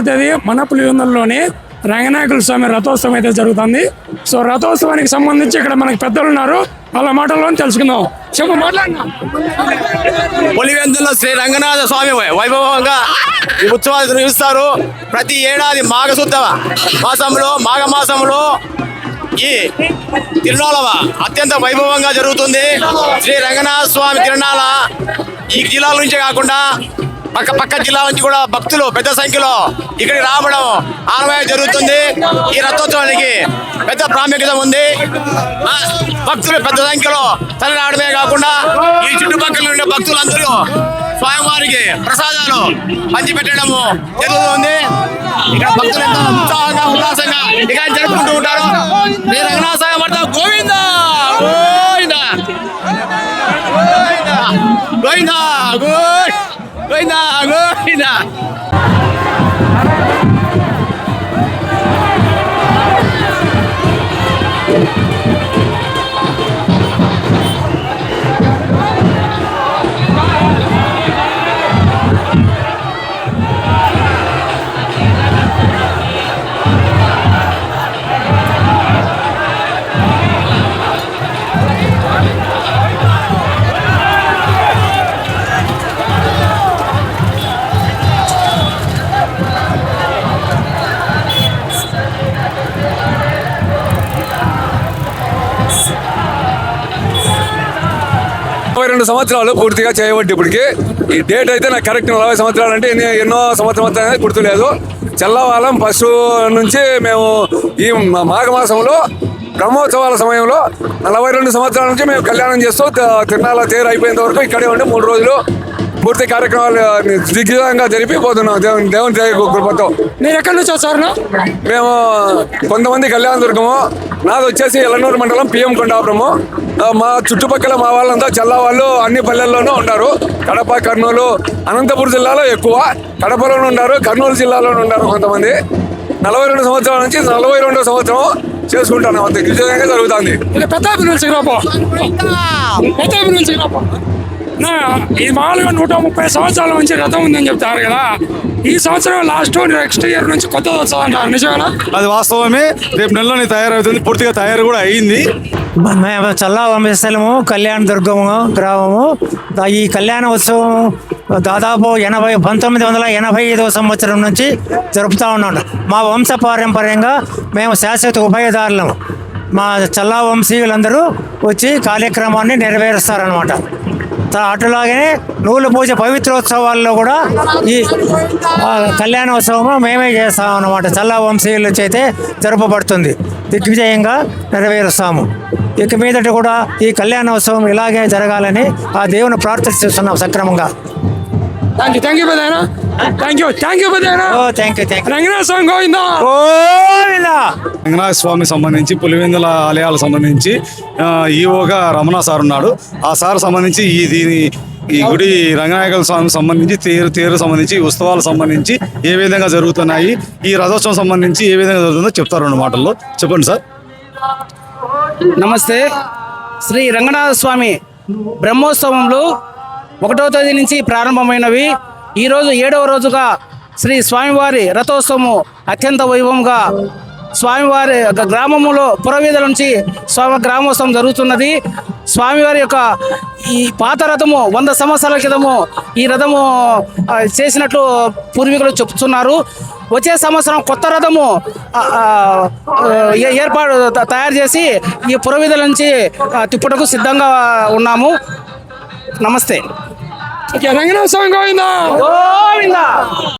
తేదీ మన పులివెందులలోని రంగనాయకుల స్వామి రథోత్సవం అయితే జరుగుతుంది. సో రథోత్సవానికి సంబంధించి ఇక్కడ మనకి పెద్దలు ఉన్నారు, వాళ్ళ మాటల్లో తెలుసుకుందాం. చెప్పు, మాట్లాడినా. పులివెందుల్లో శ్రీ రంగనాథ స్వామి వైభవంగా ఈ ఉత్సవాలు నిర్వహిస్తారు. ప్రతి ఏడాది మాఘశుద్ధ మాఘమాసంలో ఈ తిరునాళ అత్యంత వైభవంగా జరుగుతుంది. శ్రీ రంగనాథ స్వామి తిరునాళ ఈ జిల్లాల నుంచే కాకుండా పక్క జిల్లాల నుంచి కూడా భక్తులు పెద్ద సంఖ్యలో ఇక్కడికి రావడం ఆనవాయితీ జరుగుతుంది. ఈ రథోత్సవానికి పెద్ద ప్రాముఖ్యత ఉంది. భక్తులు పెద్ద సంఖ్యలో తరలి రావడమే కాకుండా ఈ చుట్టుపక్కల ఉండే భక్తులందరూ స్వామివారికి ప్రసాదాలు పంచిపెట్టడము జరుగుతుంది. ఇక్కడ భక్తులు ఎంతో ఉత్సాహంగా ఉల్లాసంగా ఇక్కడ జరుపుకుంటూ ఉంటారు. శ్రీ రంగనాథ స్వామి వర్ధ గోవింద గోవింద గోవింద గోవింద గోవింద. 42 సంవత్సరాలు పూర్తిగా చేయబట్టి ఇప్పటికి ఈ డేట్ అయితే నాకు కరెక్ట్ 40 సంవత్సరాలు అంటే ఎన్నో సంవత్సరాలు గుర్తులేదు. చల్లవాలం ఫస్ట్ నుంచి మేము ఈ మాఘమాసంలో బ్రహ్మోత్సవాల సమయంలో 42 సంవత్సరాల నుంచి మేము కళ్యాణం చేస్తూ తిరునాళ్ళ తేరు అయిపోయేంత వరకు ఇక్కడే ఉండి 3 రోజులు పూర్తి కార్యక్రమాలు దిగ్విజయంగా జరిపి పోతున్నాం దేవుని కృపతో. మీరు ఎక్కడి నుంచి వచ్చారు? మేము కొంతమంది కళ్యాణదుర్గము, నాది వచ్చేసి ఎల్లనూరు మండలం పిఎం కొండాపురము. మా చుట్టుపక్కల మా వాళ్ళంతా చల్ల వాళ్ళు అన్ని పల్లెల్లోనూ ఉన్నారు. కడప, కర్నూలు, అనంతపురం జిల్లాలో ఎక్కువ, కడపలోనూ ఉన్నారు, కర్నూలు జిల్లాలోనూ ఉన్నారు కొంతమంది. 42 సంవత్సరాల నుంచి 42వ సంవత్సరం చేసుకుంటున్నాం. దిగ్విజయంగా జరుగుతుంది. ఇది మామూలుగా 130 సంవత్సరాల నుంచి రథం ఉందని చెప్తారు కదా, ఈ సంవత్సరం లాస్ట్ నెక్స్ట్ ఇయర్ నుంచి కొత్తది వస్తుందంటారు, నిజమేనా? అది వాస్తవమే. రేపు నెలలోనే తయారవుతుంది, పూర్తిగా తయారు కూడా అయింది. మేము చల్లా వంశస్థలము కళ్యాణ దుర్గము గ్రామము. ఈ కళ్యాణ ఉత్సవం దాదాపు 1985వ సంవత్సరం నుంచి జరుపుతూ ఉన్నాం. మా వంశ పారంపర్యంగా మేము శాశ్వత ఉభయదారులము. మా చల్లా వంశీయులందరూ వచ్చి కార్యక్రమాన్ని నెరవేరుస్తారనమాట. అటులాగనే నూలు పూజ పవిత్రోత్సవాల్లో కూడా ఈ కళ్యాణోత్సవము మేమే చేస్తాం అన్నమాట. చల్లా వంశీయుల చేతే జరపబడుతుంది, దిగ్విజయంగా నెరవేరుస్తాము. ఇక మీదట కూడా ఈ కళ్యాణోత్సవం ఇలాగే జరగాలని ఆ దేవుని ప్రార్థిస్తున్నాం సక్రమంగా. రంగనాథ స్వామి సంబంధించి పులివెందుల ఆలయాలకు సంబంధించి ఈవోగా రమణ సార్ ఉన్నాడు. ఆ సార్ సంబంధించి ఈ గుడి రంగనాయకుల స్వామి సంబంధించి తేరు సంబంధించి ఉత్సవాలకు సంబంధించి ఏ విధంగా జరుగుతున్నాయి, ఈ రథోత్సవం సంబంధించి ఏ విధంగా జరుగుతుందో చెప్తారు 2 మాటల్లో. చెప్పండి సార్. నమస్తే. శ్రీ రంగనాథ స్వామి బ్రహ్మోత్సవంలో 1వ తేదీ నుంచి ప్రారంభమైనవి. ఈరోజు 7వ రోజుగా శ్రీ స్వామివారి రథోత్సవము అత్యంత వైభవంగా స్వామివారి గ్రామములో పురవీధుల నుంచి స్వామి గ్రామోత్సవం జరుగుతున్నది. స్వామివారి యొక్క ఈ పాత రథము 100 సంవత్సరాల క్రితము ఈ రథము చేసినట్లు పూర్వీకులు చెప్తున్నారు. వచ్చే సంవత్సరం కొత్త రథము ఏర్పాటు తయారు చేసి ఈ పురవీధుల నుంచి తిప్పుటకు సిద్ధంగా ఉన్నాము. నమస్తే. రంగనాథ స్వామి గోవిందా.